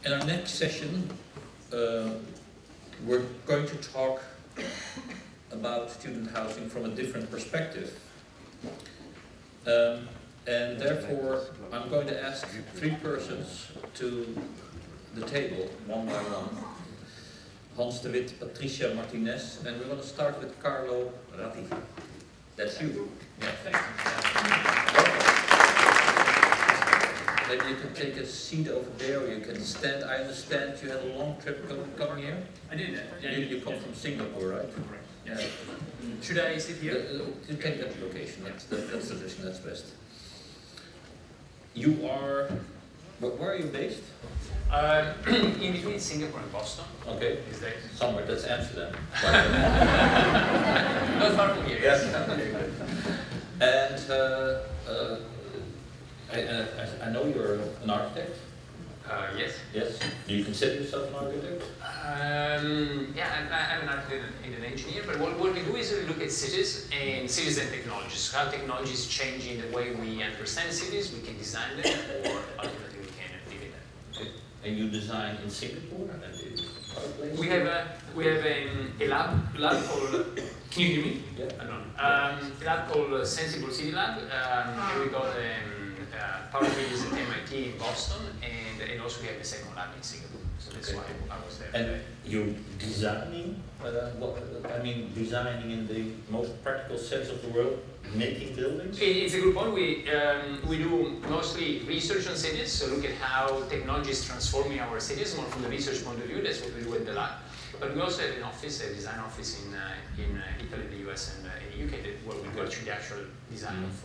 In our next session, we're going to talk about student housing from a different perspective. And therefore, I'm going to ask three persons to the table, one by one. Hans de Wit, Patricia, Martinez, and we're going to start with Carlo Ratti. That's you. Yeah, thanks. Maybe you can take a seat over there, or you can stand. I understand you had a long trip coming here? I did. Yeah, you come from Singapore, right? Correct. Yeah. Should I sit here? You can get the location, that's the position, that's best. You are, where are you based? In between Singapore and Boston. Okay. These days. Somewhere, that's Amsterdam. Not far from here. Yes. And I know you're an architect. Yes. Yes. Do you consider yourself an architect? Yeah, I'm an architect and an engineer, but what we do is we look at cities and technologies. How technology is changing the way we understand cities, we can design them, or ultimately we can live in them. Okay. And you design in Singapore and in other places? We have a lab called. Can you hear me? Yeah. I don't know. A lab called Sensible City Lab. And we got part of it is at MIT in Boston, and also we have the second lab in Singapore. So that's why I was there. And you're designing, designing in the most practical sense of the word, making buildings? It's a good point. We do mostly research on cities, so look at how technology is transforming our cities, more from the research point of view. That's what we do at the lab. But we also have an office, a design office in Italy, the US, and in the UK, where we go through the actual design of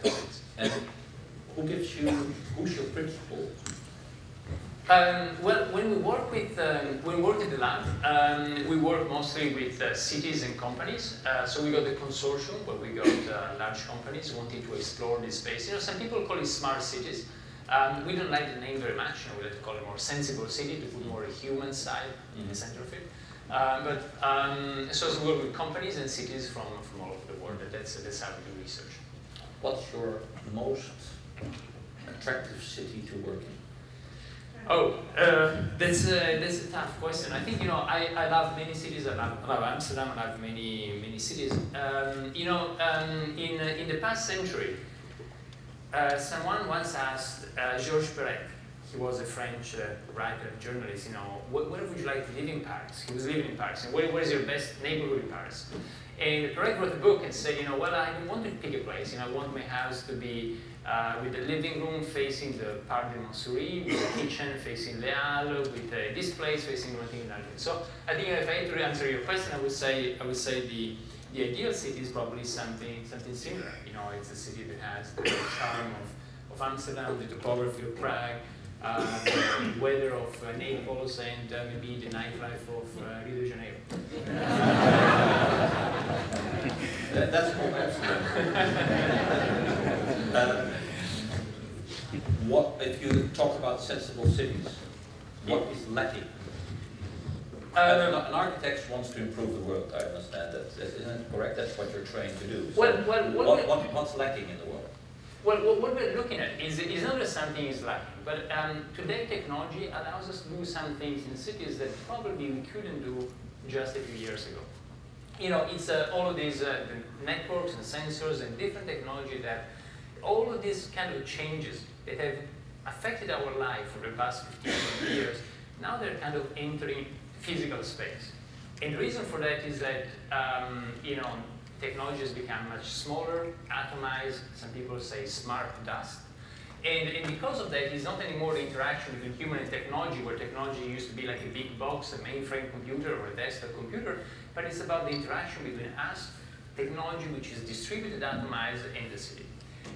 buildings. And who's your principal? Well, when we work at the lab, we work mostly with cities and companies. So we got the consortium, where we got large companies wanting to explore this space. You know, some people call it smart cities. We don't like the name very much. You know, we like to call it more sensible city to put more a human side in the center of it. So we work with companies and cities from all over the world. That's how we do research. What's your most attractive city to work in? Oh, that's a tough question. I think, you know, I love many cities. I love Amsterdam. I love many cities. You know, in the past century, someone once asked Georges Perec. He was a French writer and journalist. You know, where would you like to live in Paris? He was living in Paris. And where is your best neighborhood in Paris? And Perec wrote a book and said, you know, well, I don't want to pick a place. You know, I want my house to be with the living room facing the Parc de Montsouris, with the kitchen facing Les Halles, with this place facing Martinez. So I think if I had to answer your question, I would say the ideal city is probably something similar. You know, it's a city that has the charm of Amsterdam, the topography of Prague, the weather of Naples, and maybe the nightlife of Rio de Janeiro. That's cool, what if you talk about sensible cities? What is lacking? An architect wants to improve the world. I understand that. Isn't it correct? That's what you're trained to do. So what's lacking in the world? Well, what we're looking at is not that something is lacking, but today technology allows us to do some things in cities that probably we couldn't do just a few years ago. You know, it's all of these the networks and sensors and different technology that all of these kind of changes that have affected our life for the past 15 years, now they're kind of entering physical space. And the reason for that is that, you know, technology has become much smaller, atomized, some people say smart dust. And because of that, it's not anymore the interaction between human and technology, where technology used to be like a big box, a mainframe computer or a desktop computer, but it's about the interaction between us, technology which is distributed, atomized, and the city.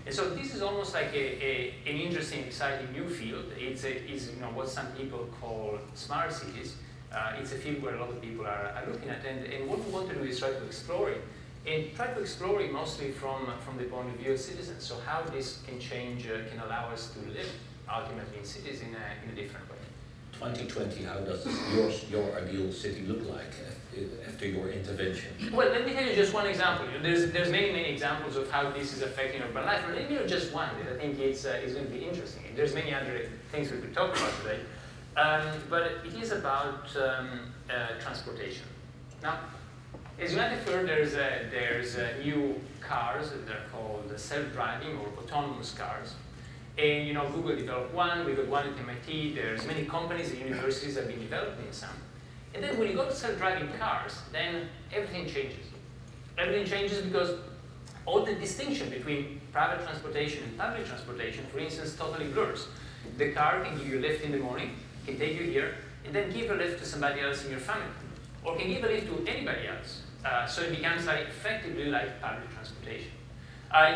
And so this is almost like an interesting, exciting new field. It's you know, what some people call smart cities. It's a field where a lot of people are looking at, and what we want to do is try to explore it. And try to explore it mostly from the point of view of citizens. So how this can change, can allow us to live ultimately in cities in a different way. 2020, how does your ideal city look like after your intervention? Well, let me tell you just one example. There's many examples of how this is affecting urban life. But let me just one that I think it's going to be interesting. There's many other things we could talk about today. but it is about transportation. Now, as you might have heard, there's new cars that are called self-driving or autonomous cars. And Google developed one, we got one at MIT, there's many companies and universities that have been developing some. And then when you go to self-driving cars, then everything changes. Everything changes because all the distinction between private transportation and public transportation, for instance, totally blurs. The car can give you a lift in the morning, can take you here, and then give a lift to somebody else in your family, or can give a lift to anybody else. So it becomes effectively like public transportation.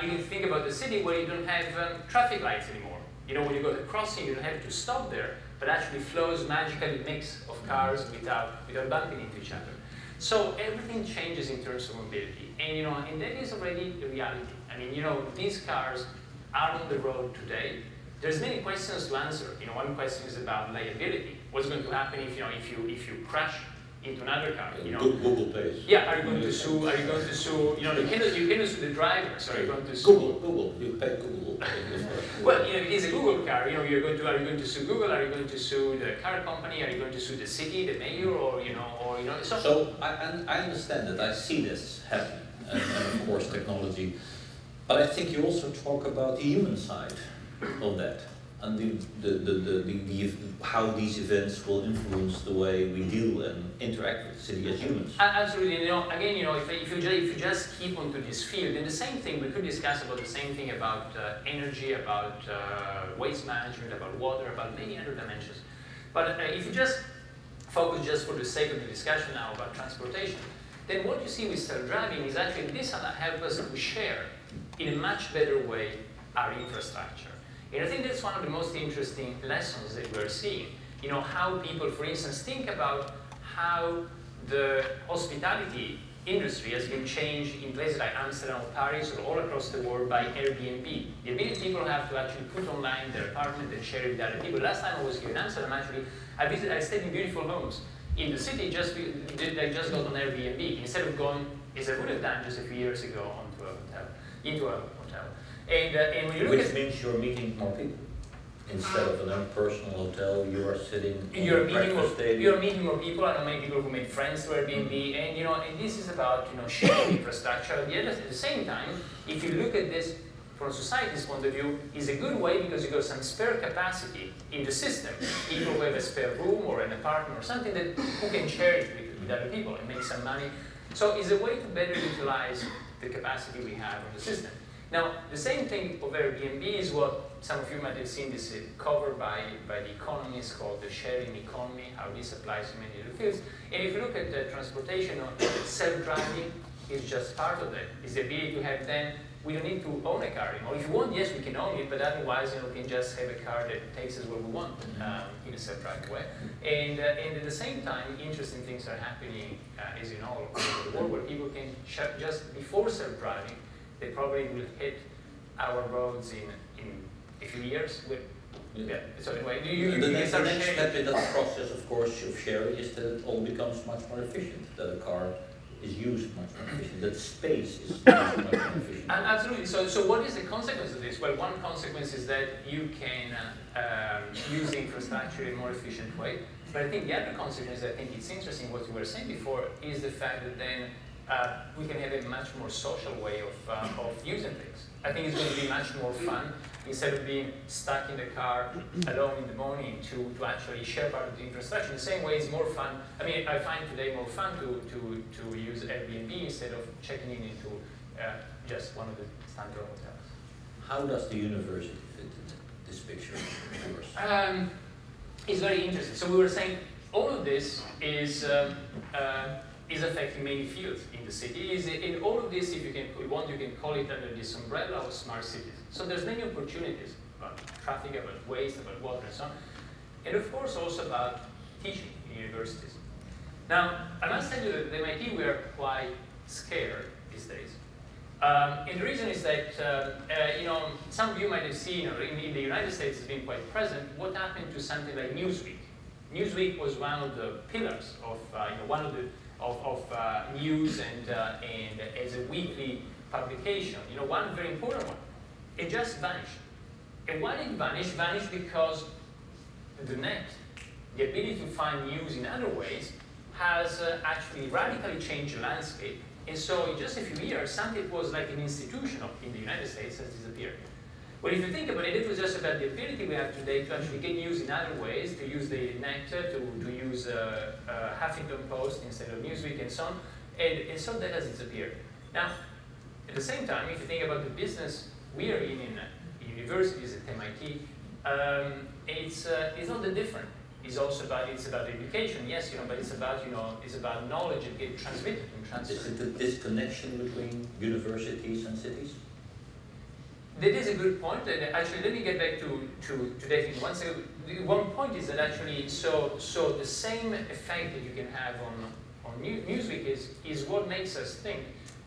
You can think about the city where you don't have traffic lights anymore. When you go to crossing, you don't have to stop there, but actually flows magically mix of cars without bumping into each other. So everything changes in terms of mobility, and that is already a reality. I mean, these cars are on the road today. There's many questions to answer. One question is about liability. What's going to happen if if you crash into another car? Google pays. Yeah, are you going to sue? Are you going to sue? You cannot sue the driver. So are you going to sue? Google. You pay Google. Well, it is a Google car. Are you going to sue Google? Are you going to sue the car company? Are you going to sue the city, the mayor, or So I understand that. I see this happen, and of course technology. But I think you also talk about the human side of that, and how these events will influence the way we deal and interact with the city as humans. Absolutely. Again, if you just keep onto this field, then the same thing we could discuss about the same thing about energy, about waste management, about water, about many other dimensions. But if you just focus just for the sake of the discussion now about transportation, then what you see with self-driving is actually this helps us to share in a much better way our infrastructure. And I think that's one of the most interesting lessons that we're seeing. How people, for instance, think about how the hospitality industry has been changed in places like Amsterdam or Paris or all across the world by Airbnb. The ability people have to actually put online their apartment and share it with other people. Last time I was here in Amsterdam, actually, I stayed in beautiful homes in the city. I just got on Airbnb instead of going, as I would have done just a few years ago, into a hotel. And when you look Which means you're meeting more people. Instead of an impersonal hotel, you are sitting you're meeting more people. I know many people who made friends through Airbnb, and and this is about sharing infrastructure. At the same time, if you look at this from a society's point of view, is a good way because you got some spare capacity in the system. People who have a spare room or an apartment or something that who can share it with other people and make some money. So it's a way to better utilize the capacity we have in the system. Now, the same thing of Airbnb is what some of you might have seen this covered by the economists called the sharing economy, how this applies to many other fields. And if you look at the transportation, self-driving is just part of that. It's the ability to have then, we don't need to own a car anymore. If you want, yes, we can own it, but otherwise, we can just have a car that takes us where we want in a self-driving way. And at the same time, interesting things are happening, as you know, all over the world, where people can, just before self-driving, they probably will hit our roads in a few years. So anyway, the next step in that process, of course, of sharing is that it all becomes much more efficient. That a car is used much more efficient. That space is used much more efficient. Absolutely. So what is the consequence of this? Well, one consequence is that you can use the infrastructure in a more efficient way. But I think the other consequence, I think it's interesting what you were saying before, is the fact that then we can have a much more social way of using things. I think it's going to be much more fun instead of being stuck in the car alone in the morning to actually share part of the infrastructure. In the same way, it's more fun. I mean, I find today more fun to use Airbnb instead of checking in into just one of the standard hotels. How does the university fit into this picture of yours? It's very interesting. So we were saying all of this is affecting many fields in the city. In all of this, if you want, you can call it under this umbrella of smart cities. So there's many opportunities about traffic, about waste, about water, and so on. And of course, also about teaching in universities. Now, I must tell you that at MIT we are quite scared these days. And the reason is that, some of you might have seen, or in the United States it's been quite present, what happened to something like Newsweek. Newsweek was one of the pillars of, news and as a weekly publication, one very important one. It just vanished. And why did it vanish? It vanished because the net the ability to find news in other ways has actually radically changed the landscape. And so in just a few years, something that was like an institution in the United States has disappeared. But if you think about it, it was just about the ability we have today to actually get news in other ways, to use the net, to use Huffington Post instead of Newsweek and so on. And so that has disappeared. Now, at the same time, if you think about the business we are in universities at MIT, it's not that different. It's about education, yes, but it's about knowledge that gets transmitted and transferred. Is it the disconnection between universities and cities? That is a good point, and actually let me get back to that in 1 second. One point is that actually, so the same effect that you can have on Newsweek is what makes us think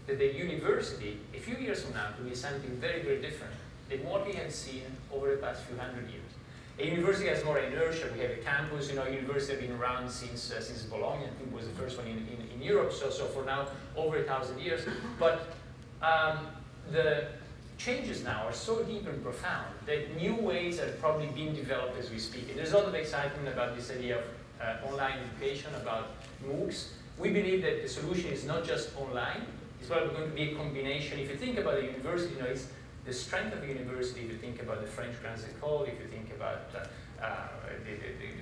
that the university, a few years from now, will be something very, very different than what we have seen over the past few hundred years. A university has more inertia. We have a campus, university have been around since Bologna. I think was the first one in Europe. So for now, over 1,000 years. But the changes now are so deep and profound that new ways are probably being developed as we speak. And there's a lot of excitement about this idea of online education, about MOOCs. We believe that the solution is not just online. It's probably going to be a combination. If you think about a university, it's the strength of a university. If you think about the French Grandes Écoles, if you think about the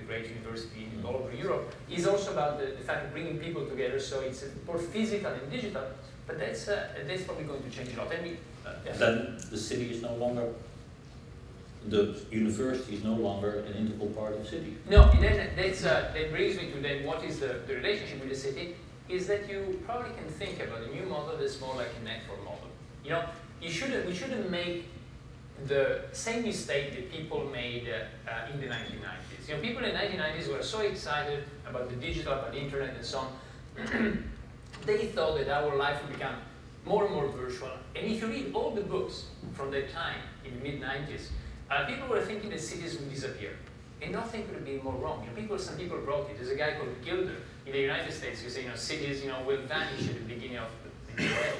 great university all over Europe, is also about the fact of bringing people together. So it's both physical and digital. But that's probably going to change a lot. And then the city is no longer, the university is no longer an integral part of the city. No, that brings me to then what is the relationship with the city, is that you probably can think about a new model that's more like a network model. We shouldn't make the same mistake that people made in the 1990s. People in the 1990s were so excited about the digital, about the internet and so on. They thought that our life would become more and more virtual. And if you read all the books from that time, in the mid-90s, people were thinking that cities would disappear. And nothing could have been more wrong. Some people wrote it. There's a guy called Gilder in the United States who said, cities, will vanish at the beginning of the day.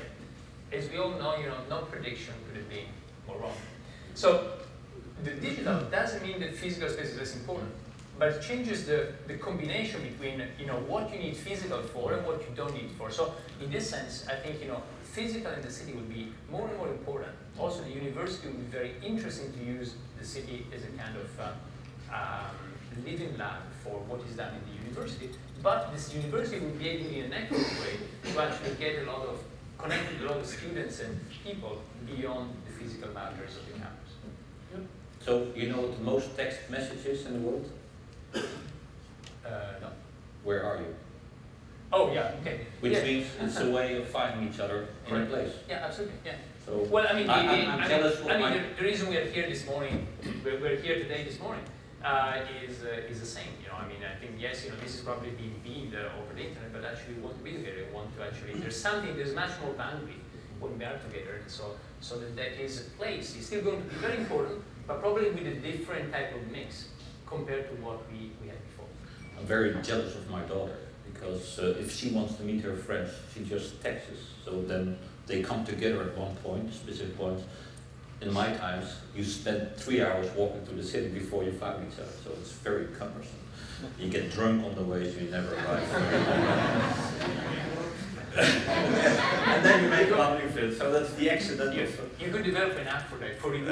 As we all know, no prediction could have been more wrong. So the digital doesn't mean that physical space is less important, but it changes the combination between what you need physical for and what you don't need for. So in this sense, I think physical in the city will be more and more important. Also, the university will be very interesting to use the city as a kind of living lab for what is done in the university. But this university will be able, in a network way, to actually get connect a lot of students and people beyond the physical boundaries of the campus. Yeah. So you know what the most text message is in the world? No. Where are you? Oh yeah, okay. Which means it's a way of finding each other in a place. Yeah, absolutely. Yeah. So well, I mean, I'm jealous. The reason we are here this morning, we're here today this morning, is the same. I think yes, this is probably being beamed over the internet, but actually we want to be together. We want to actually. There's much more boundary when we are together, and so that is a place. It's still going to be very important, but probably with a different type of mix compared to what we had before. I'm very jealous of my daughter because if she wants to meet her friends, she just texts us. So then they come together at one point, specific point. In my times, you spend 3 hours walking to the city before you find each other, so it's very cumbersome. You get drunk on the way, so you never arrive. And then you make a lovely friends, so that's the accident. You could develop an app for that, for you.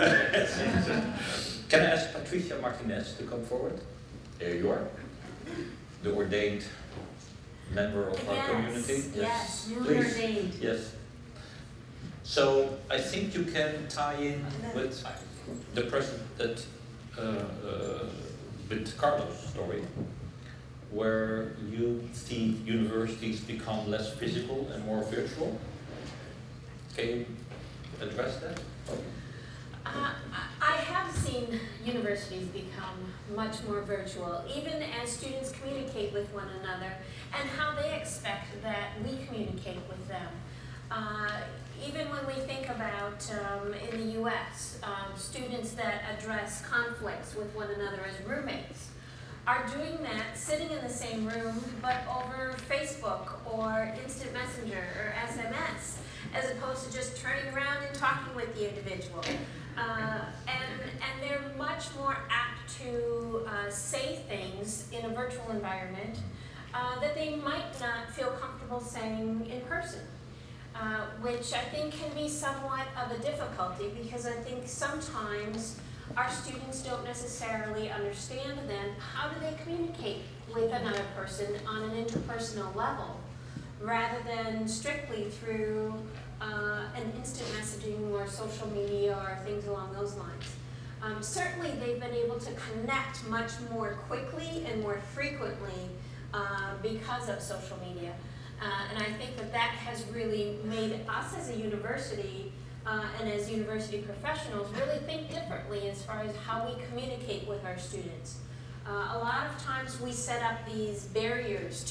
Can I ask Patricia Martinez to come forward? There you are, the ordained member of our community. Yes, newly ordained. Yes. So I think you can tie in with the present with Carlos' story, where you see universities become less physical and more virtual. Can you address that? I have seen universities become much more virtual, even as students communicate with one another and how they expect that we communicate with them. Even when we think about, in the US, students that address conflicts with one another as roommates are doing that sitting in the same room, but over Facebook or Instant Messenger or SMS, as opposed to just turning around and talking with the individual. And they're much more apt to say things in a virtual environment that they might not feel comfortable saying in person, which I think can be somewhat of a difficulty, because I think sometimes our students don't necessarily understand then how do they communicate with another person on an interpersonal level, rather than strictly through an instant messaging or social media or things along those lines. Certainly they've been able to connect much more quickly and more frequently because of social media. And I think that that has really made us as a university and as university professionals really think differently as far as how we communicate with our students. A lot of times we set up these barriers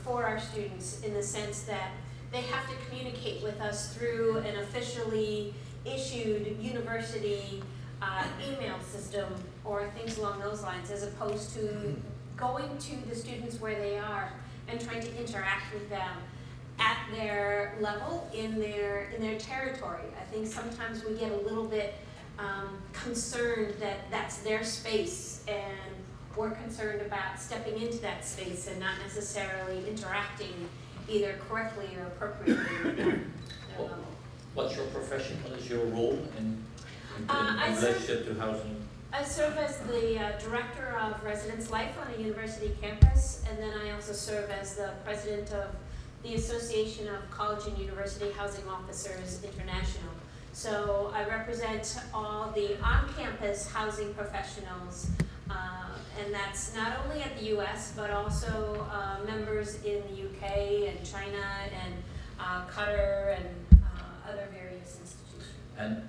for our students, in the sense that they have to communicate with us through an officially issued university email system or things along those lines, as opposed to going to the students where they are and trying to interact with them at their level, in their territory. I think sometimes we get a little bit concerned that that's their space, and we're concerned about stepping into that space and not necessarily interacting either correctly or appropriately with their level. What's your profession? What is your role in relationship to housing? I serve as the Director of Residence Life on a university campus, and then I also serve as the President of the Association of College and University Housing Officers International. So I represent all the on-campus housing professionals, and that's not only at the US, but also members in the UK and China and Qatar and other various institutions. And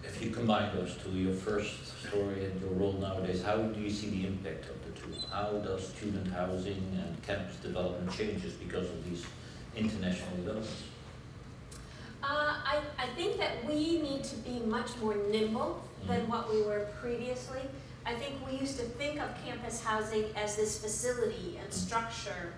if you combine those two, your first story and your role nowadays, how do you see the impact of the two? How does student housing and campus development changes because of these international developments? I think that we need to be much more nimble than what we were previously. I think we used to think of campus housing as this facility and structure,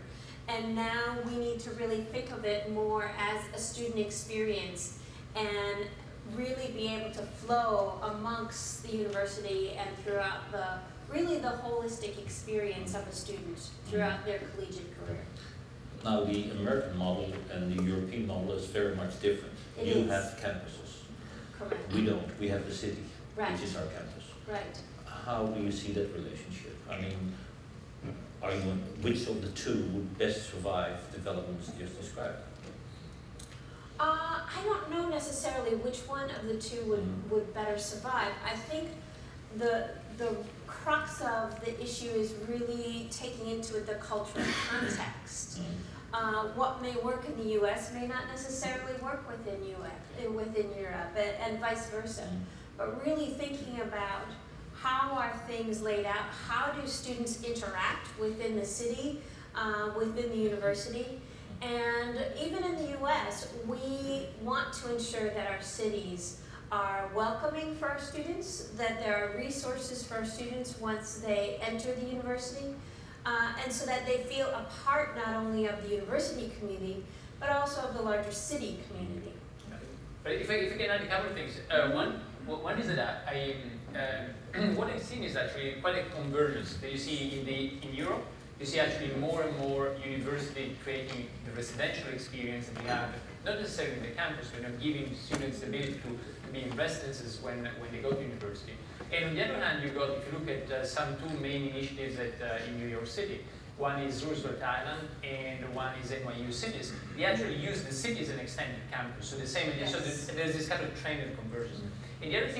and now we need to really think of it more as a student experience and really be able to flow amongst the university and throughout the holistic experience of a student throughout their collegiate career. Now the American model and the European model is very much different. You have campuses. Correct. We don't. We have the city, Right. which is our campus. Right. How do you see that relationship? I mean, which of the two would best survive developments just described? I don't know necessarily which one of the two would better survive. I think the crux of the issue is really taking into it the cultural context. What may work in the U.S. may not necessarily work within Europe, and vice versa. But really thinking about how are things laid out, how do students interact within the city, within the university. And even in the U.S., we want to ensure that our cities are welcoming for our students, that there are resources for our students once they enter the university, and so that they feel a part not only of the university community, but also of the larger city community. But if I can add a couple of things. One is that what I've seen is actually quite a convergence that you see in Europe. You see actually more and more university creating the residential experience that we have, not necessarily in the campus, but giving students the ability to be in residences when they go to university. And on the other hand, if you look at some two main initiatives in New York City. One is Roosevelt Island and one is NYU Cities. They actually use the city as an extended campus, so the same idea. Yes. So there's this kind of trend of convergence. And the other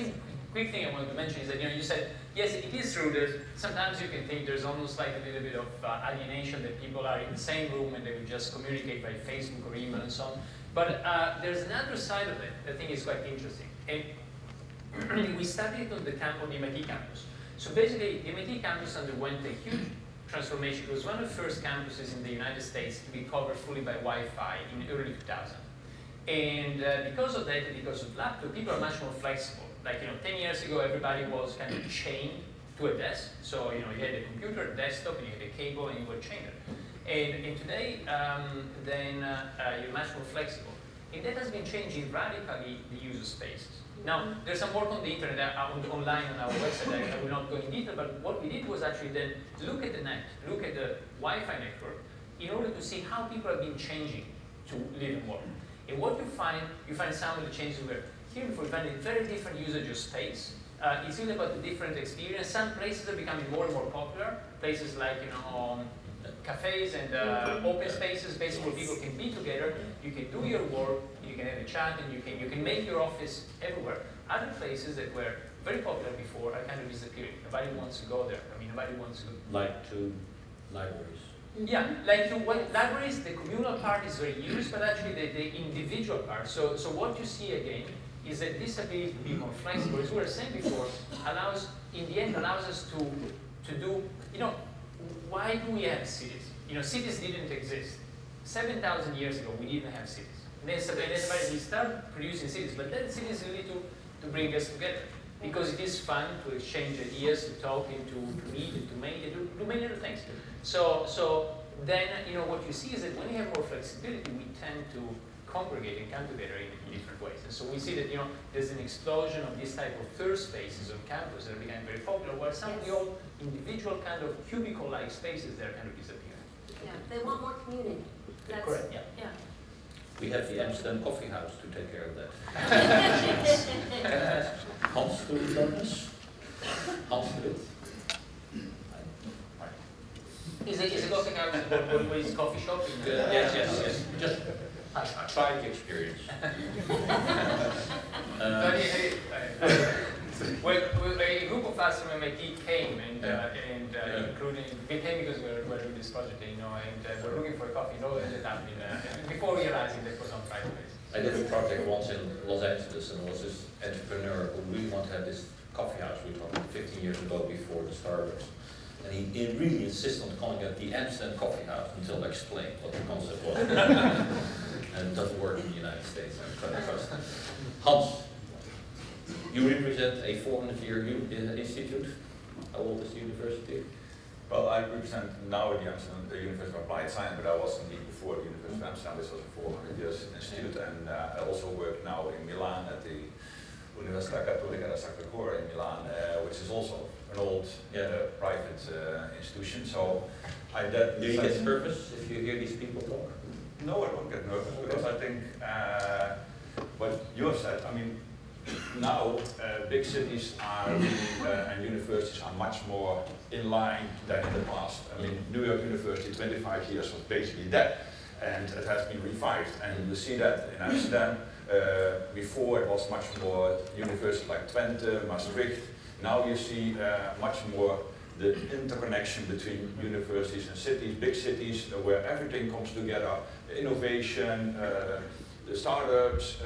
quick thing I wanted to mention is that you said, yes, it is true that sometimes you can think there's almost like a little bit of alienation, that people are in the same room and they will just communicate by Facebook or email and so on. But there's another side of it that I think is quite interesting. And we studied it on the MIT campus. So basically, the MIT campus underwent a huge transformation. It was one of the first campuses in the United States to be covered fully by Wi-Fi in early 2000. And because of that, and because of laptop, people are much more flexible. Like 10 years ago, everybody was kind of chained to a desk. So you had a computer, a desktop, and you had a cable, and you were chained. And today, you're much more flexible. And that has been changing radically the user spaces. Now, there's some work on the internet, online on our website. I will not go in detail, but what we did was actually then look at the net, look at the Wi-Fi network, in order to see how people have been changing to live and work. And what you find some of the changes were here before. You find a very different usage of space. It's really about the different experience. Some places are becoming more and more popular. Places like, cafes and open spaces, places where people can be together. You can do your work, you can have a chat, and you can make your office everywhere. Other places that were very popular before are kind of disappearing. Nobody wants to go there. I mean, nobody wants to go. Like to libraries. Yeah, like to libraries, the communal part is very used, but actually the individual part. So what you see again is that this ability to be more flexible, as we were saying before, allows us to do, why do we have cities? Cities didn't exist. 7,000 years ago, we didn't have cities. And then we start producing cities, but then cities really to bring us together. Because it is fun to exchange ideas, to talk, and to read, and to do many other things. So then, what you see is that when you have more flexibility, we tend to congregate and come together in different ways. And so we see that, there's an explosion of this type of third spaces on campus that are becoming very popular, while some of the old individual kind of cubicle-like spaces, they're kind of disappearing. Yeah, they want more community. That's correct, yeah. We have the Amsterdam Coffee House to take care of that. Can I ask Hans to join us? Hans to it. Is it coffee house with coffee shop? Yes. Just try the experience. Well, a group of us from MIT came including we came because we're doing this project, and we're looking for a coffee. Ended up before realizing that it was on private basis. I did a project once in Los Angeles, and there was this entrepreneur who really wanted to have this coffee house. We were talking 15 years ago before the Starbucks. And he really insisted on calling it the Amsterdam Coffee House until I explained what the concept was. And it doesn't work in the United States. I'm trying to trust. Hans, you represent a 400-year institute. How old is the university? Well, I represent now the University of Applied Science, but I was indeed before the University of Amsterdam. This was a 400 years institute, and I also work now in Milan at the Università Cattolica da Sacro Cuore in Milan, which is also an old private institution. So I did. Do you get nervous if you hear these people talk? No, I don't get nervous because I think what you have said. I mean, now big cities are and universities are much more in line than in the past. I mean, New York University 25 years was basically dead, and it has been revived. And you see that in Amsterdam. Before it was much more universities like Twente, Maastricht. Now you see much more the interconnection between universities and cities, big cities, where everything comes together, innovation, the startups,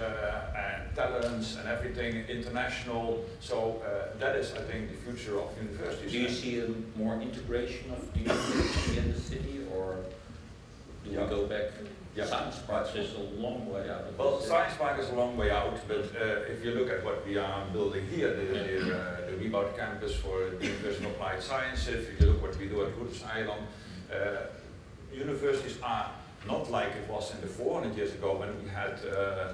and talents, and everything international. So that is, I think, the future of universities. Do you see a more integration of the university and the city, or do we go back? Yeah. Science Park is a long way out. Well, Science Park is a long way out, but if you look at what we are building here, the Rebound campus for the University of Applied Sciences, if you look what we do at Rhodes Island, universities are not like it was in the 400 years ago when we had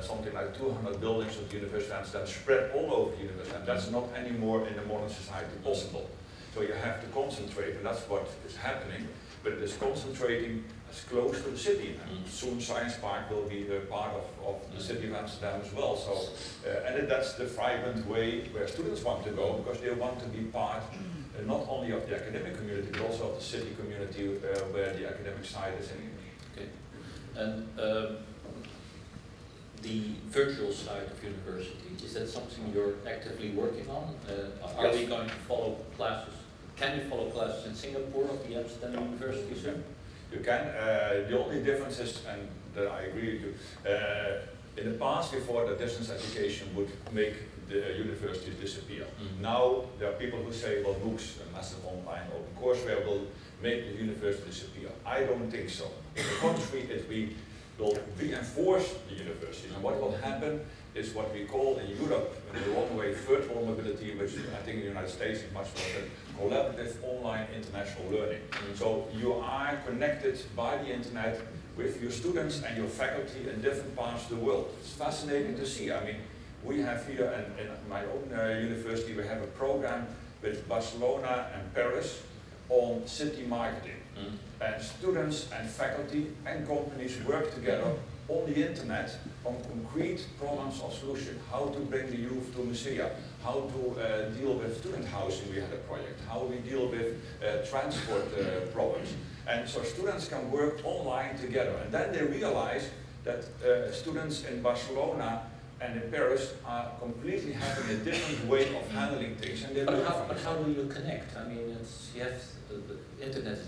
something like 200 buildings of the University of Amsterdam spread all over the university. And that's not anymore in the modern society possible. So you have to concentrate, and that's what is happening, but it is concentrating as close to the city. And soon Science Park will be a part of the city of Amsterdam as well. So, and that's the vibrant way where students want to go, because they want to be part not only of the academic community, but also of the city community where the academic side is in. Okay. And the virtual side of university, is that something you're actively working on? Are we going to follow classes? Can you follow classes in Singapore of the Amsterdam University, sir? You can. The only difference is, and that I agree with you, in the past before the distance education would make the universities disappear. Now there are people who say, well, MOOCs, a massive online open courseware, will make the university disappear. I don't think so. In the contrary, we will reinforce the universities, and what will happen is what we call in Europe the one-way virtual mobility, which I think in the United States is much more than collaborative online international learning. So you are connected by the internet with your students and your faculty in different parts of the world. It's fascinating to see. I mean, We have here, in my own university, we have a program with Barcelona and Paris on city marketing. And students and faculty and companies work together on the internet on concrete problems of solution. How to bring the youth to musea, how to deal with student housing, we had a project, how we deal with transport problems. And so students can work online together. And then they realize that students in Barcelona and in Paris are completely having a different way of handling things. And but how do you connect? I mean, you have the internet is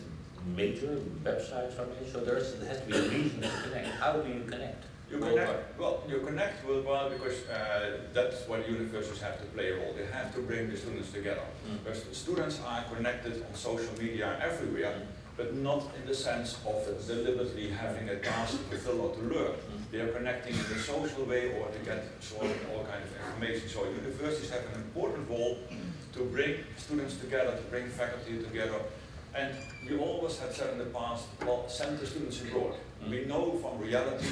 major, websites are major, so there has to be a reason to connect. How do you connect? You connect, well, you connect worldwide because that's what universities have to play a role. They have to bring the students together. Because the students are connected on social media everywhere, but not in the sense of deliberately having a task to fulfill or to learn. They are connecting in a social way or to get all kinds of information. So universities have an important role to bring students together, to bring faculty together. And we always had said in the past, well, send the students abroad. We know from reality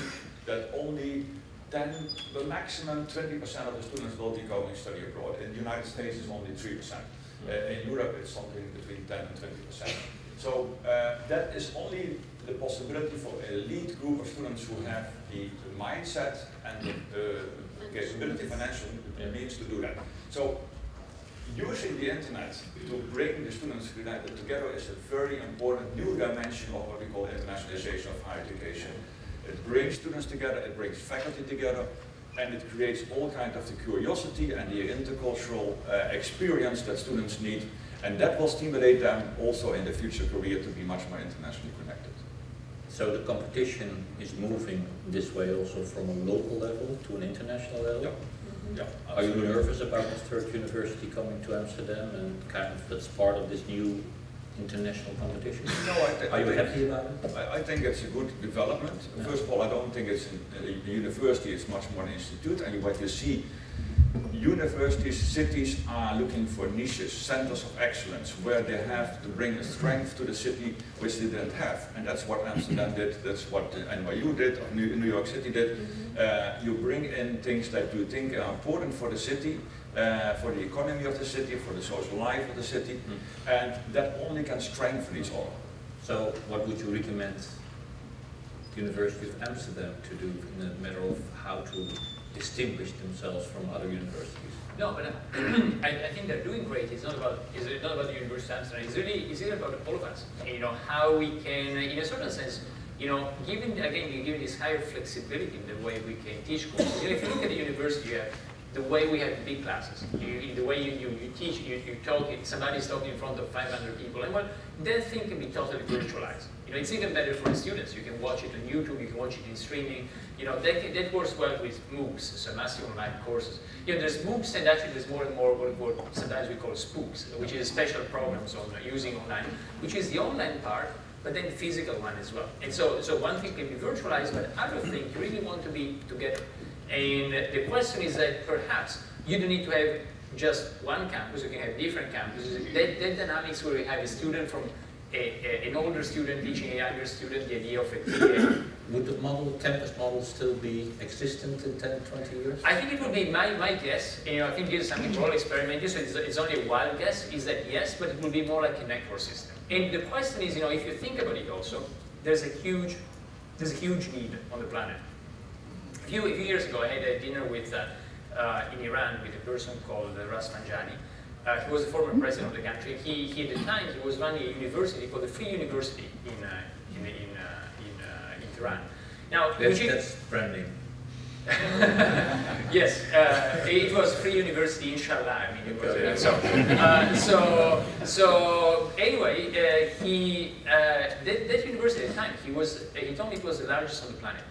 that only the maximum 20% of the students will be going to study abroad. In the United States, it's only 3%. In Europe, it's something between 10 and 20%. So that is only the possibility for an elite group of students who have the mindset and the capability, financial means to do that. So using the internet to bring the students together is a very important new dimension of what we call internationalization of higher education. It brings students together, it brings faculty together, and it creates all kinds of the curiosity and the intercultural experience that students need, and that will stimulate them also in the future career to be much more internationally connected. So the competition is moving this way also from a local level to an international level? Yeah. Yeah, are you nervous about the third university coming to Amsterdam and kind of that's part of this new international competition? No, are you happy about it? I think it's a good development. Yeah. First of all, I don't think it's a university, it's much more an institute, and what you see, universities, cities are looking for niches, centers of excellence, where they have to bring a strength to the city which they didn't have. And that's what Amsterdam did, that's what NYU did, or New York City did. You bring in things that you think are important for the city, for the economy of the city, for the social life of the city, and that only can strengthen each other. So what would you recommend the University of Amsterdam to do in a matter of how to distinguish themselves from other universities? No, but I think they're doing great. It's not about the University of Amsterdam. It's really about all of us. You know, how we can, in a certain sense, you know, given this higher flexibility in the way we can teach courses. You know, if you look at the university, you have the way we have big classes, the way you teach, you talk, somebody's talking in front of 500 people, and well, that thing can be totally virtualized. You know, it's even better for the students. You can watch it on YouTube, you can watch it in streaming. You know, that works well with MOOCs, so massive online courses. You know, there's MOOCs, and actually there's more and more what sometimes we call spooks, which is special programs on using online, which is the online part, but then the physical one as well. And so one thing can be virtualized, but other things you really want to be together. And the question is that perhaps you don't need to have just one campus, you can have different campuses. That dynamics where we have a student from an older student teaching a younger student, the idea of a TA. Would the campus model still be existent in 10, 20 years? I think it would be my guess. You know, I think this is something we're all experimenting, so it's only a wild guess, is that yes, but it will be more like a network system. And the question is, you know, if you think about it also, there's a huge need on the planet. A few years ago, I had a dinner with, in Iran with a person called Ras Manjani. He was the former president of the country. He at the time, he was running a university called the Free University in Iran. Now, that's branding. Yes, it was Free University, inshallah. I mean, it was. So anyway, that university at the time, he told me it was the largest on the planet.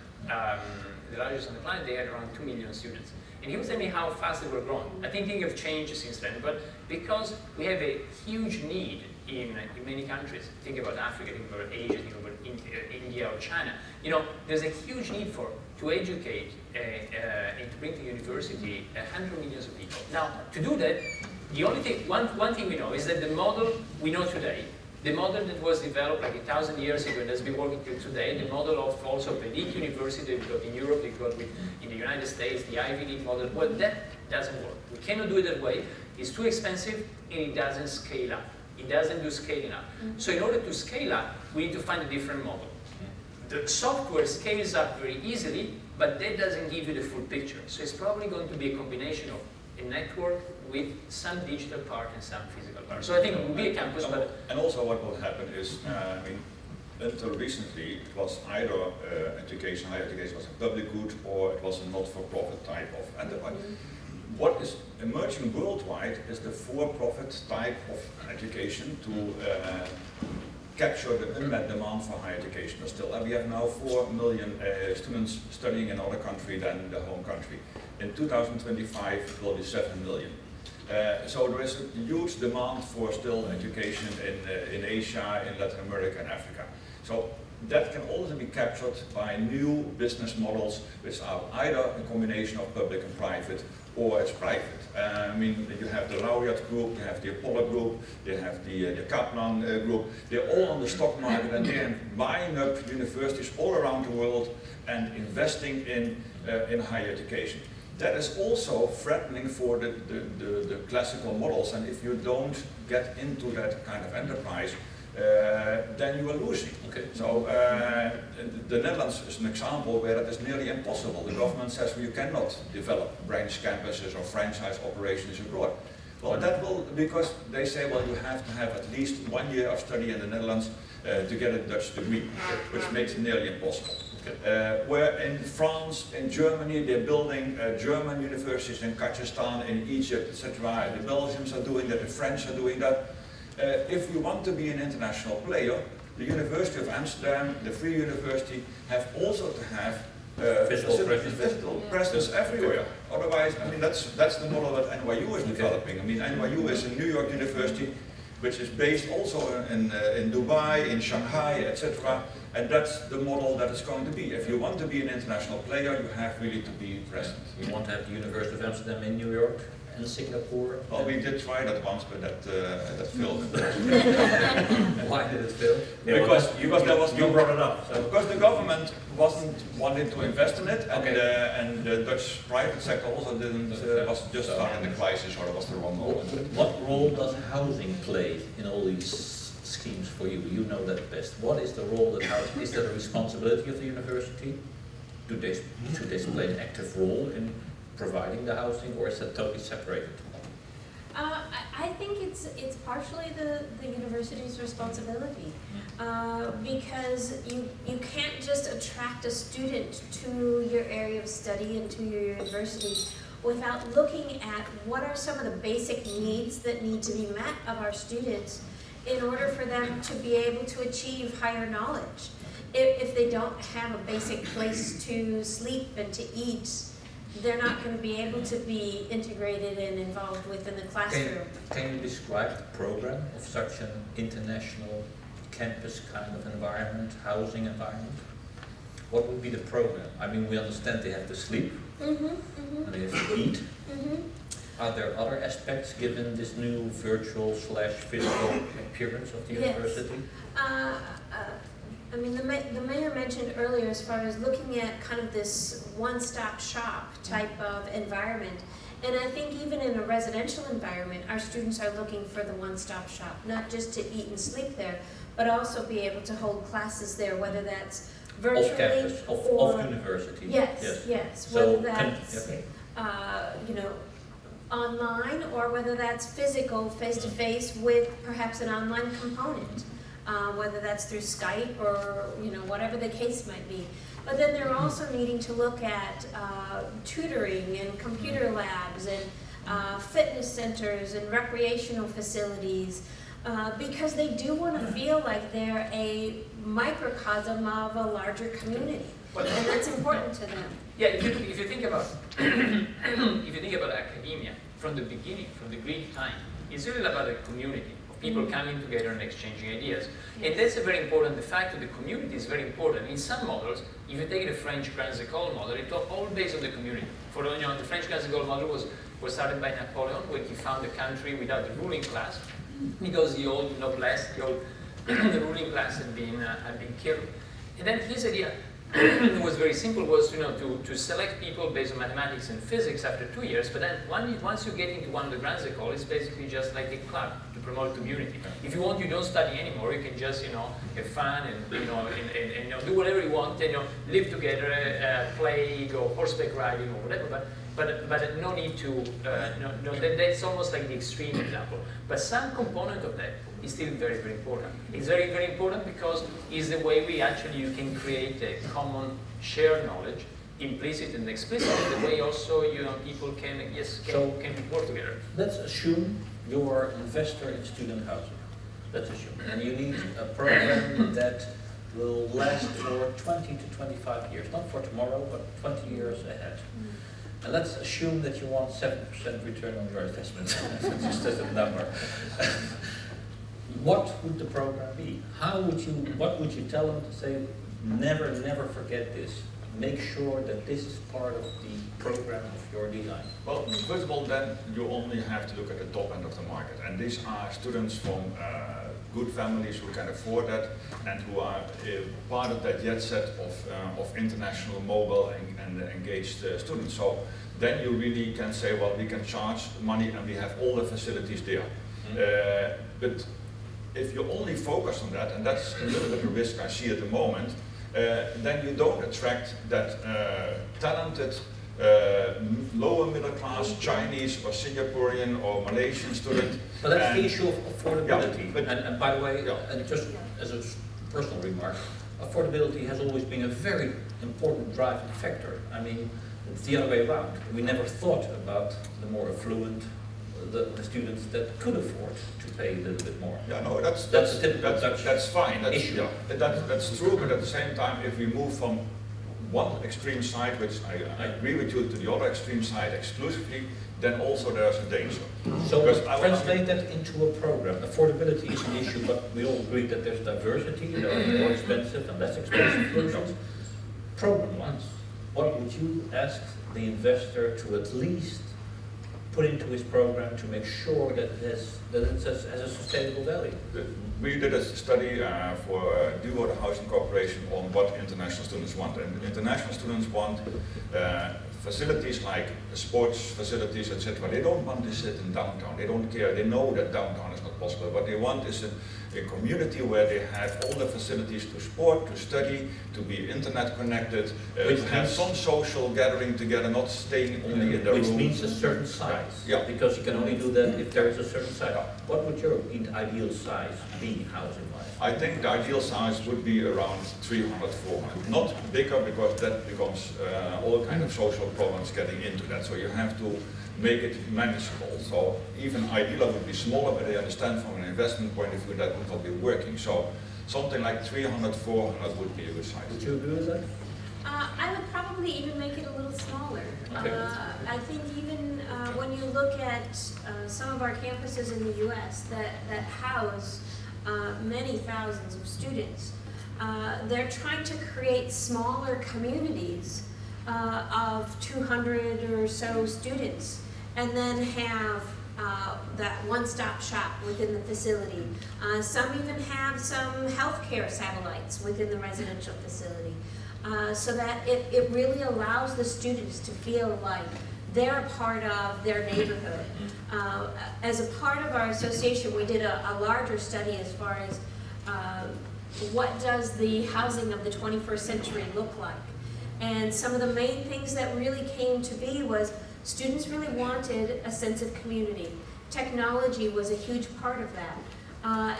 The largest on the planet. They had around 2 million students. And he was telling me how fast they were growing. I think things have changed since then, but because we have a huge need in many countries, think about Africa, think about Asia, think about India or China, you know, there's a huge need to educate and to bring to university 100 million of people. Now, to do that, the only thing, one thing we know is that the model we know today The model that was developed like 1,000 years ago and has been working till today, the model of also the elite university we've got in Europe, we've got in the United States, the Ivy League model, well, that doesn't work. We cannot do it that way. It's too expensive and it doesn't scale up. It doesn't do scaling up. So in order to scale up, we need to find a different model. The software scales up very easily, but that doesn't give you the full picture. So it's probably going to be a combination of a network with some digital part and some physical part. So I think it will be a campus, but... And also what will happen is, I mean, until recently, it was either education, higher education was a public good, or it was a not-for-profit type of enterprise. What is emerging worldwide is the for-profit type of education to capture the unmet demand for higher education. Still, we have now 4 million students studying in another country than the home country. In 2025, it will be 7 million. So there is a huge demand for still education in Asia, in Latin America and Africa. So that can also be captured by new business models which are either a combination of public and private, or it's private. I mean, you have the Laureate group, you have the Apollo group, you have the Kaplan group. They're all on the stock market and they're buying up universities all around the world and investing in higher education. That is also threatening for the classical models, and if you don't get into that kind of enterprise, then you are losing. Okay. So the Netherlands is an example where that is nearly impossible. The government says you cannot develop branch campuses or franchise operations abroad. Well, that will, because they say, well, you have to have at least 1 year of study in the Netherlands to get a Dutch degree, which makes it nearly impossible. Where in France, in Germany, they're building German universities in Kazakhstan, in Egypt, etc. The Belgians are doing that, the French are doing that. If you want to be an international player, the University of Amsterdam, the Free University, have also to have physical presence everywhere. Otherwise, I mean, that's the model that NYU is developing. I mean, NYU is a New York university, which is based also in Dubai, in Shanghai, etc. And that's the model that it's going to be. If you want to be an international player, you have really to be present. You want to have the University of Amsterdam in New York and Singapore? Well, we did try that once, but that failed. Why did it fail? Because there was you brought it up. So. Because the government wasn't wanting to invest in it, and, and the Dutch private sector also didn't. Was just starting the crisis, or it was the wrong moment. What role does housing play in all these schemes for you? You know that best. What is the role that housing? Is that a responsibility of the university? Should they play an active role in providing the housing, or is that totally separated? I think it's partially the university's responsibility, because you can't just attract a student to your area of study and to your university without looking at what are some of the basic needs that need to be met of our students in order for them to be able to achieve higher knowledge. If they don't have a basic place to sleep and to eat, they're not going to be able to be integrated and involved within the classroom. Can you describe the program of such an international campus kind of environment, housing environment? What would be the program? I mean, we understand they have to sleep, and they have to eat. Are there other aspects given this new virtual/physical appearance of the university? I mean, the mayor mentioned earlier, as far as looking at kind of this one-stop shop type of environment, and I think even in a residential environment, our students are looking for the one-stop shop, not just to eat and sleep there, but also be able to hold classes there, whether that's virtually off campus, or off university. Yes. So whether that's you know, online, or whether that's physical, face-to-face with perhaps an online component. Whether that's through Skype or whatever the case might be. But then they're also needing to look at tutoring and computer labs and fitness centers and recreational facilities, because they do want to feel like they're a microcosm of a larger community, and that's important to them. Yeah, if you think about if you think about academia from the beginning, from the Greek time, it's really about a community. People coming together and exchanging ideas. And that's a very important, the fact that the community is very important. In some models, if you take the French Grand École model, it's all based on the community. For the French Grand École model was started by Napoleon when he found a country without the ruling class, because the old noblesse, the old the ruling class had been killed. And then his idea was very simple, was to select people based on mathematics and physics after 2 years, but then once you get into one of the grants they call, it's basically just like a club to promote community. If you want, you don't study anymore, you can just have fun and do whatever you want and live together, play, go horseback riding or whatever, but no need to, that's almost like the extreme example. But some component of that is still very, very important. It's very, very important because it's the way you can create a common shared knowledge, implicit and explicit, and the way also people can work together. Let's assume you are an investor in student housing. Let's assume. And you need a program that will last for 20 to 25 years. Not for tomorrow, but 20 years ahead. And let's assume that you want 7% return on your investment, just as a number. What would the program be? What would you tell them to say, never, never forget this? Make sure that this is part of the program of your design. Well, first of all, then you only have to look at the top end of the market. And these are students from good families who can afford that and who are part of that jet set of international, mobile and engaged students. So then you really can say, well, we can charge money and we have all the facilities there. But if you only focus on that, and that's a little bit of a risk I see at the moment, then you don't attract that talented lower middle class Chinese or Singaporean or Malaysian student. But that's the issue of affordability. Yeah, and by the way, and just as a personal remark, affordability has always been a very important driving factor. I mean, it's the other way around. We never thought about the more affluent, the students that could afford to pay a little bit more. Yeah, no, that's a typical Dutch that's fine. That's, issue. Yeah, that's true, but at the same time, if we move from one extreme side, which I agree with you, to the other extreme side exclusively, then also there's a danger. So translate that into a program. Affordability is an issue, but we all agree that there's diversity, there are more expensive and less expensive versions. Program-wise, what would you ask the investor to at least put into his program to make sure that it has a sustainable value? We did a study for Duo, the Housing Corporation, on what international students want. And international students want facilities like sports facilities, etc. They don't want to sit in downtown. They don't care. They know that downtown is not possible. What they want is a community where they have all the facilities to sport, to study, to be internet connected, to have some social gathering together, not staying only in their room. Which means a certain size, yeah. Because you can only do that if there is a certain size. What would your ideal size be, housing-wise? I think the ideal size would be around 300, 400. Not bigger, because that becomes all kind of social problems getting into that. So you have to make it manageable. So even ideal would be smaller, but I understand from an investment point of view that would not be working. So something like 300, 400 would be a good size. Would you agree with that? I would probably even make it a little smaller. Okay. I think even when you look at some of our campuses in the US that house many thousands of students, they're trying to create smaller communities of 200 or so students, and then have that one-stop shop within the facility. Some even have some healthcare satellites within the residential facility, so that it really allows the students to feel like they're a part of their neighborhood. As a part of our association, we did a larger study as far as what does the housing of the 21st century look like. And some of the main things that really came to be was students really wanted a sense of community. Technology was a huge part of that.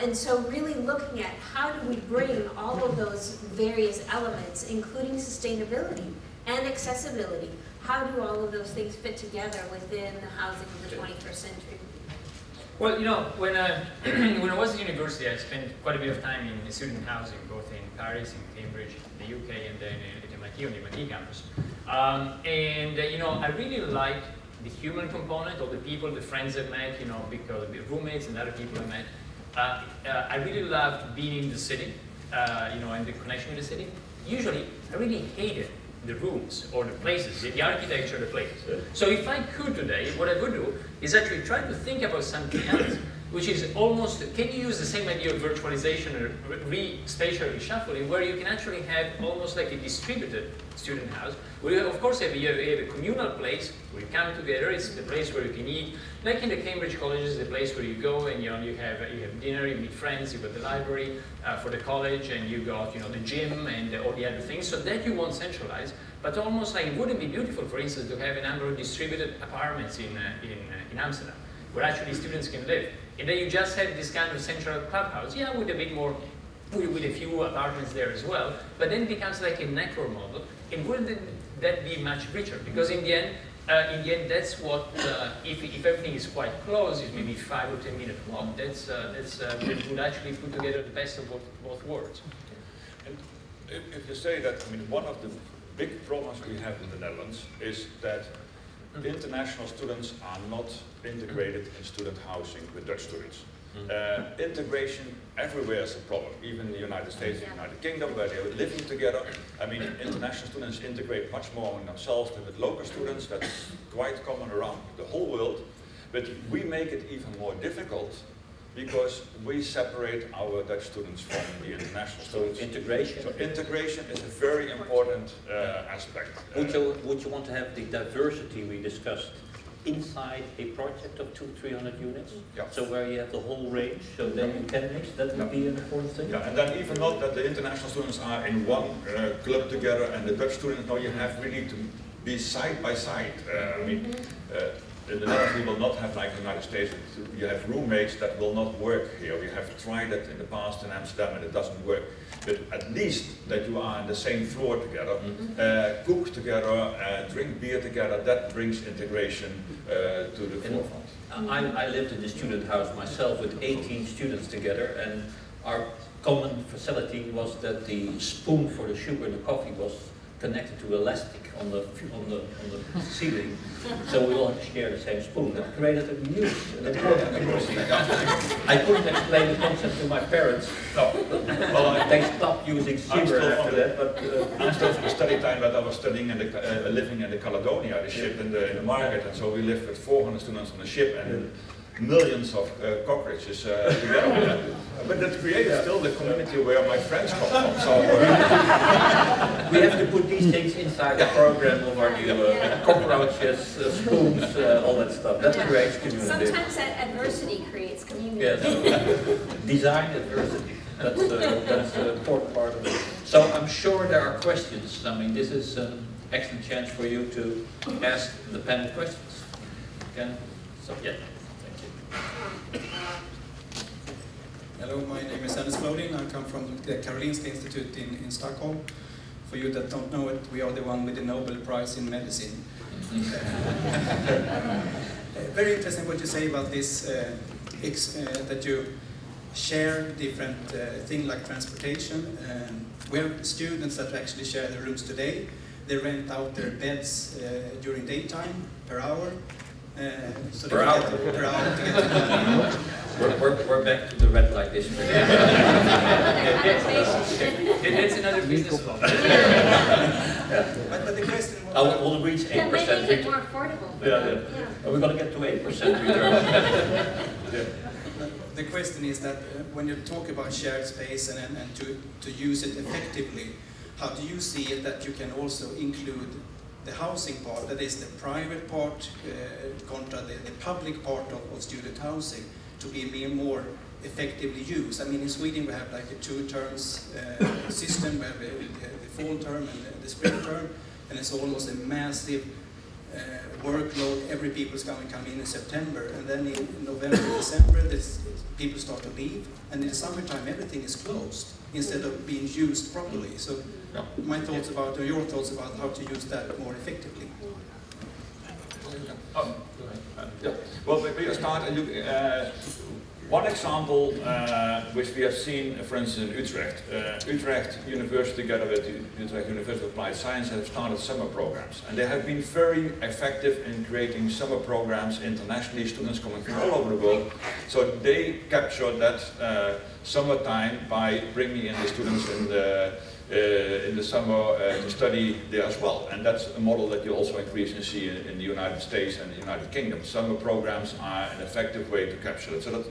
And so really looking at how do we bring all of those various elements, including sustainability and accessibility, how do all of those things fit together within the housing of the 21st century? Well, you know, when I was at university, I spent quite a bit of time in student housing, both in Paris, in Cambridge, in the UK, and then at MIT, on the MIT campus. You know, I really liked the human component of the people, the friends I met, you know, because the roommates and other people I met. I really loved being in the city, you know, and the connection with the city. Usually, I really hated the rooms or the places, the architecture of the places. So if I could today, what I would do is actually try to think about something else which is almost, can you use the same idea of virtualization or spatial reshuffling, where you can actually have almost like a distributed student house, where you, of course, you have a communal place where you come together. It's the place where you can eat. Like in the Cambridge colleges, the place where you go and you have dinner, you meet friends, you've got the library for the college, and you got the gym and all the other things. So that you won't centralize, but almost like it wouldn't be beautiful, for instance, to have a number of distributed apartments in Amsterdam, where actually students can live. And then you just have this kind of central clubhouse, yeah, with a bit more, with a few apartments there as well, but then it becomes like a network model. And wouldn't that be much richer? Because in the end, that's what, if everything is quite close, it's maybe 5 or 10 minute walk. That would actually put together the best of both worlds. And if you say that, I mean, one of the big problems we have in the Netherlands is that international students are not integrated in student housing with Dutch students. Integration everywhere is a problem, even in the United States and the United Kingdom, where they're living together. I mean, international students integrate much more in themselves than with local students. That's quite common around the whole world. But we make it even more difficult because we separate our Dutch students from the international students. Integration. So integration is a very important aspect. Would you want to have the diversity we discussed inside a project of 200-300 units? Yeah. So where you have the whole range, so then you can mix, that would be an important thing? Yeah, and then even not that the international students are in one club together and the Dutch students, no, you have really to be side by side. I mean, in the Netherlands we will not have, like the United States, you have roommates that will not work here. We have tried that in the past in Amsterdam and it doesn't work. But at least that you are on the same floor together, cook together, drink beer together, that brings integration to the forefront. I lived in a student house myself with 18 students together, and our common facility was that the spoon for the sugar in the coffee was connected to elastic on the ceiling, so we all had to share the same spoon. That created a huge I couldn't explain the concept to my parents. No. Well, they stopped using sugar after that. But I'm still from the study time that I was studying in the living in the Caledonia, the ship in the market, and so we lived with 400 students on the ship and millions of cockroaches together. But that created still the community where my friends come from. So we have to put these things inside the program of our new cockroaches, spoons, all that stuff. That creates community. Sometimes that adversity creates community. Yes. Design adversity. That's an important part of it. So I'm sure there are questions. I mean, this is an excellent chance for you to ask the panel questions. Yeah. Hello, my name is Anders Flodin. I come from the Karolinska Institute in Stockholm. For you that don't know it, we are the one with the Nobel Prize in Medicine. Very interesting what you say about this, that you share different things like transportation. We have students that actually share the rooms today. They rent out their beds during daytime, per hour. So per hour to get to we're back to the red light district. It's another business model. But the question was... We'll reach 8%. Yeah, make it more affordable. Yeah. Are we going to get to 8% return? The question is that when you talk about shared space and to use it effectively, how do you see it that you can also include the housing part, that is the private part contra the public part of student housing, to be more effectively used? I mean, in Sweden we have like a 2 terms system. We have the fall term and the spring term, and it's almost a massive workload. Every people's going to come in September, and then in November, December, people start to leave, and in the summertime everything is closed instead of being used properly. So my thoughts about, or your thoughts about how to use that more effectively. Well, we start. One example which we have seen, for instance, in Utrecht. Utrecht University, together with the Utrecht University of Applied Science, have started summer programs. And they have been very effective in creating summer programs internationally, students coming from all over the world. So they capture that summertime by bringing in the students in the summer to study there as well. And that's a model that you also increasingly see in the United States and the United Kingdom. Summer programs are an effective way to capture it. So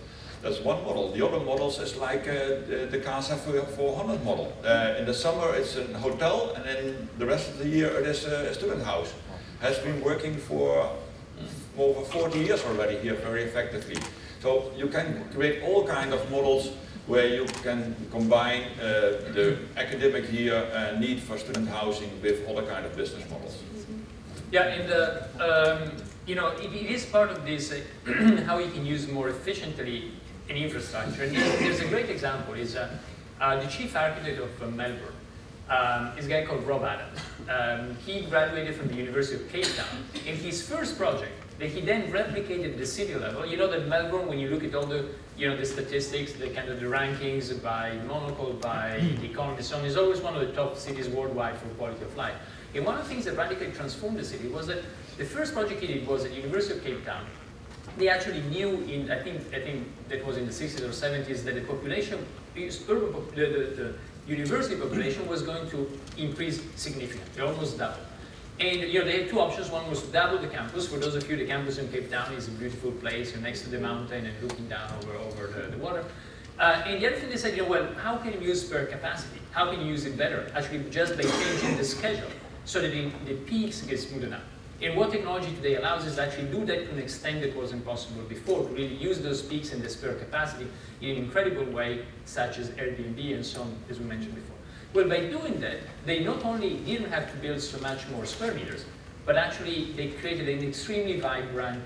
That's one model. The other models is like the Casa 400 model. In the summer it's a hotel, and then the rest of the year it is a student house. Has been working for over 40 years already here very effectively. So you can create all kind of models where you can combine the academic year need for student housing with other kind of business models. Yeah, and you know, it is part of this how you can use more efficiently an infrastructure. And there's a great example. Is the chief architect of Melbourne. Is a guy called Rob Adams. He graduated from the University of Cape Town, and his first project that he then replicated at the city level. You know that Melbourne, when you look at all the, you know, the statistics, the kind of the rankings by Monocle, by the Economist, so on, is always one of the top cities worldwide for quality of life. And one of the things that radically transformed the city was that the first project he did was at the University of Cape Town. They actually knew in, I think that was in the 60s or 70s, that the population, the university population was going to increase significantly, almost double. And you know, they had two options. One was to double the campus. For those of you, the campus in Cape Town is a beautiful place. You're next to the mountain and looking down over the water. And the other thing they said, you know, well, how can you use spare capacity? How can you use it better? Actually, just by changing the schedule so that the peaks get smoothed out. And what technology today allows is actually do that to an extent that wasn't possible before, to really use those peaks and the spare capacity in an incredible way, such as Airbnb and so on, as we mentioned before. Well, by doing that, they not only didn't have to build so much more square meters, but actually they created an extremely vibrant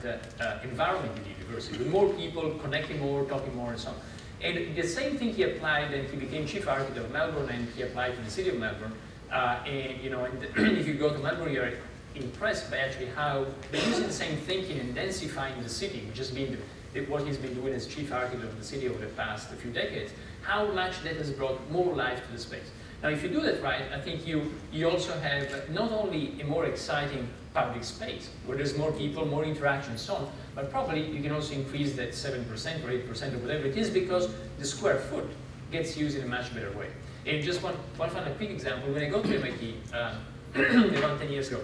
environment in the university, with more people connecting more, talking more, and so on. And the same thing he applied, and he became chief architect of Melbourne, and he applied to the city of Melbourne. And you know, and if you go to Melbourne, you're impressed by actually how they're using the same thinking and densifying the city, which has been what he's been doing as chief architect of the city over the past few decades, how much that has brought more life to the space. Now, if you do that right, I think you also have not only a more exciting public space, where there's more people, more interaction, and so on, but probably you can also increase that 7% or 8% or whatever it is, because the square foot gets used in a much better way. And just one final quick example, when I go to MIT around 10 years ago,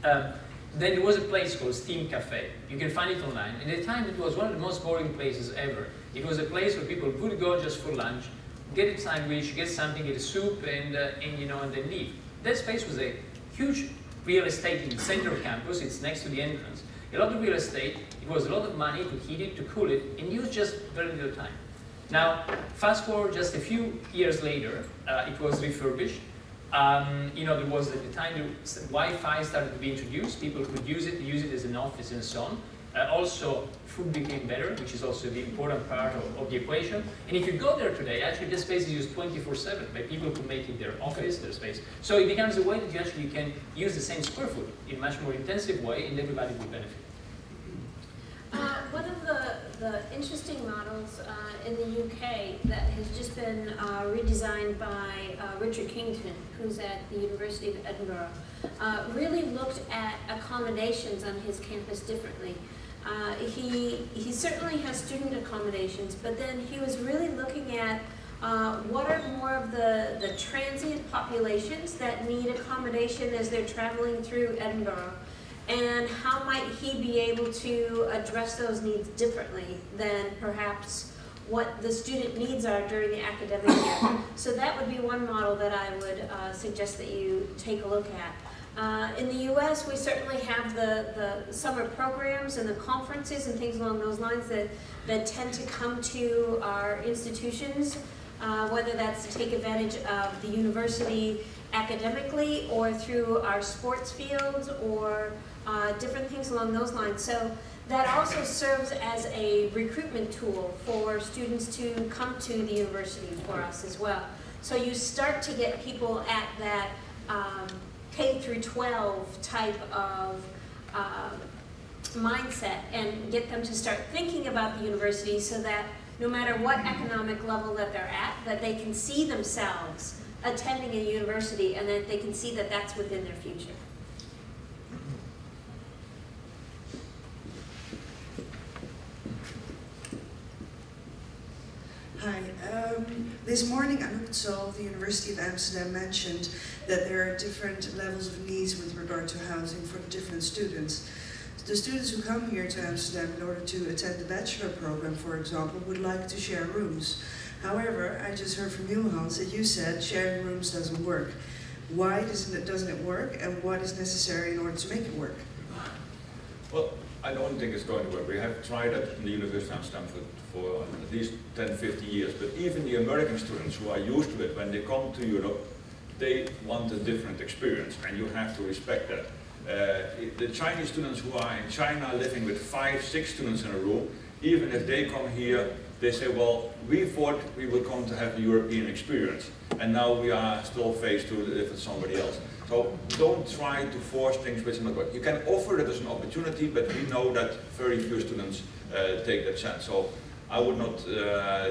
then there was a place called Steam Cafe. You can find it online. And at the time, it was one of the most boring places ever. It was a place where people would go just for lunch, get a sandwich, get something, get a soup, and you know, and then leave. That space was a huge real estate in the center of campus. It's next to the entrance. A lot of real estate. It was a lot of money to heat it, to cool it, and used just very little time. Now, fast forward just a few years later, it was refurbished. You know, there was at the time Wi-Fi started to be introduced. People could use it as an office and so on. Also, food became better, which is also the important part of the equation. And if you go there today, actually this space is used 24/7 by people who make it their office, their space. So it becomes a way that you actually can use the same square foot in a much more intensive way, and everybody will benefit. One of the interesting models in the UK that has just been redesigned by Richard Kington, who's at the University of Edinburgh, really looked at accommodations on his campus differently. He certainly has student accommodations, but then he was really looking at what are more of the transient populations that need accommodation as they're traveling through Edinburgh, and how might he be able to address those needs differently than perhaps what the student needs are during the academic year. So that would be one model that I would suggest that you take a look at. In the US, we certainly have the summer programs and the conferences and things along those lines that tend to come to our institutions, whether that's to take advantage of the university academically or through our sports fields or different things along those lines. So that also serves as a recruitment tool for students to come to the university for us as well. So you start to get people at that K through 12 type of mindset and get them to start thinking about the university so that no matter what economic level that they're at, that they can see themselves attending a university and that they can see that that's within their future. Hi. This morning Annette the University of Amsterdam mentioned that there are different levels of needs with regard to housing for different students. The students who come here to Amsterdam in order to attend the bachelor program, for example, would like to share rooms. However, I just heard from you, Hans, that you said sharing rooms doesn't work. Why doesn't it work, and what is necessary in order to make it work? Well, I don't think it's going to work. We have tried it in the University of Amsterdam for at least 10, 15 years, but even the American students who are used to it, when they come to Europe, they want a different experience, and you have to respect that. The Chinese students who are in China living with 5, 6 students in a room, even if they come here, they say, well, we thought we would come to have a European experience, and now we are still faced to live with somebody else. So don't try to force things which are not work. You can offer it as an opportunity, but we know that very few students take that chance. So I would not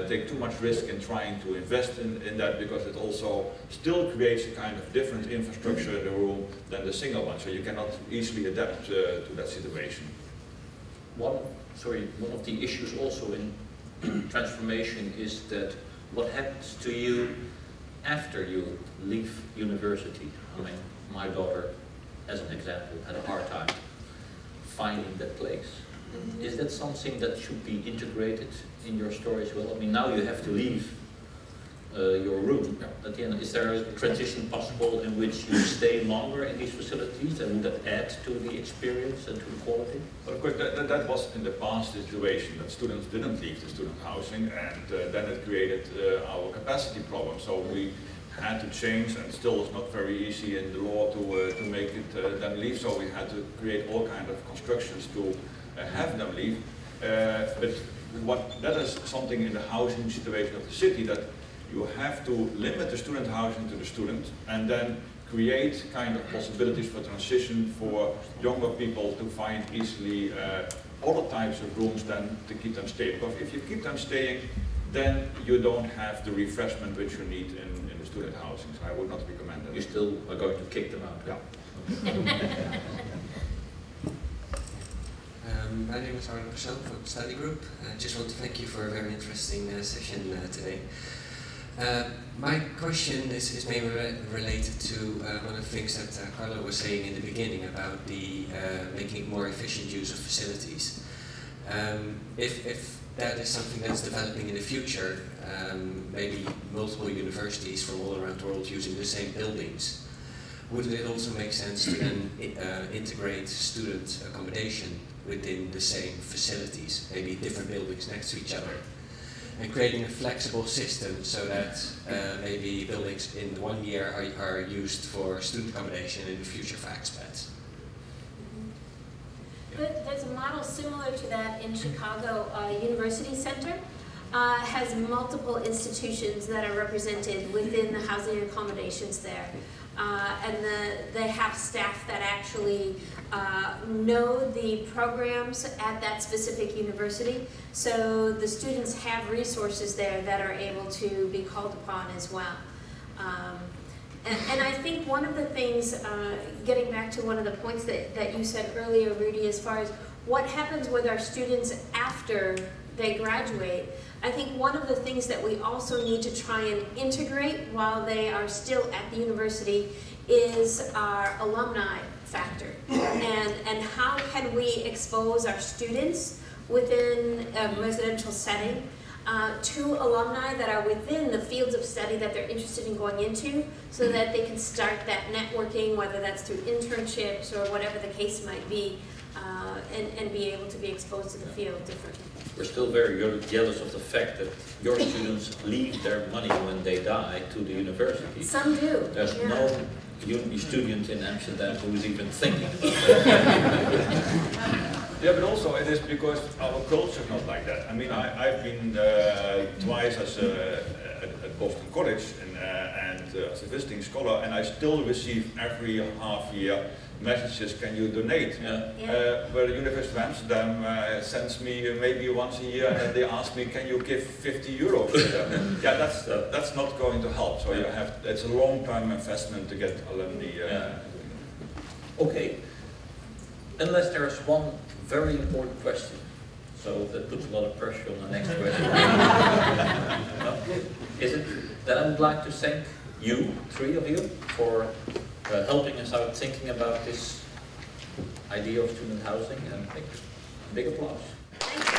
take too much risk in trying to invest in that, because it also still creates a kind of different infrastructure in the room than the single one. So you cannot easily adapt to that situation. One of the issues also in transformation is that what happens to you after you leave university. I mean, my daughter, as an example, had a hard time finding that place. Is that something that should be integrated in your story as well? I mean, now you have to leave your room. At the end, is there a transition possible in which you stay longer in these facilities, and would that add to the experience and to the quality? Well, of course, that was in the past situation, that students didn't leave the student housing, and then it created our capacity problem. So we had to change, and still it's not very easy in the law to make it them leave. So we had to create all kinds of constructions to have them leave. But that is something in the housing situation of the city, that you have to limit the student housing to the student, and then create kind of possibilities for transition for younger people to find easily other types of rooms than to keep them staying. Because if you keep them staying, then you don't have the refreshment which you need in the student housing. So I would not recommend that. You still are going to kick them out? Yeah. My name is Arno Persoon from Study Group. I just want to thank you for a very interesting session today. My question is mainly related to one of the things that Carlo was saying in the beginning about the making more efficient use of facilities. If that is something that's developing in the future, maybe multiple universities from all around the world using the same buildings, wouldn't it also make sense to then integrate student accommodation within the same facilities, maybe different buildings next to each other, and creating a flexible system so that maybe buildings in 1 year are used for student accommodation and in the future for expats? There's a model similar to that in Chicago. University Center has multiple institutions that are represented within the housing accommodations there. And they have staff that actually know the programs at that specific university. So the students have resources there that are able to be called upon as well. And I think one of the things, getting back to one of the points that you said earlier, Rudy, as far as what happens with our students after they graduate, I think one of the things that we also need to try and integrate while they are still at the university is our alumni factor. And how can we expose our students within a residential setting to alumni that are within the fields of study that they're interested in going into, so that they can start that networking, whether that's through internships or whatever the case might be, and be able to be exposed to the field differently. We're still very jealous of the fact that your students leave their money when they die to the university. Some do. There's no student in Amsterdam who is even thinking about that. Yeah, but also it is because our culture is not like that. I mean, I've been twice at Boston College and as a visiting scholar, and I still receive every half year messages, can you donate? Yeah. Where the University of Amsterdam sends me maybe once a year, and then they ask me, can you give 50 euros? Yeah, that's not going to help. So you have, it's a long-term investment to get alumni. Okay, unless there is one very important question, so that puts a lot of pressure on the next question. Is it? Then I would like to thank you, 3 of you, for helping us out thinking about this idea of student housing, and big applause. Thank you.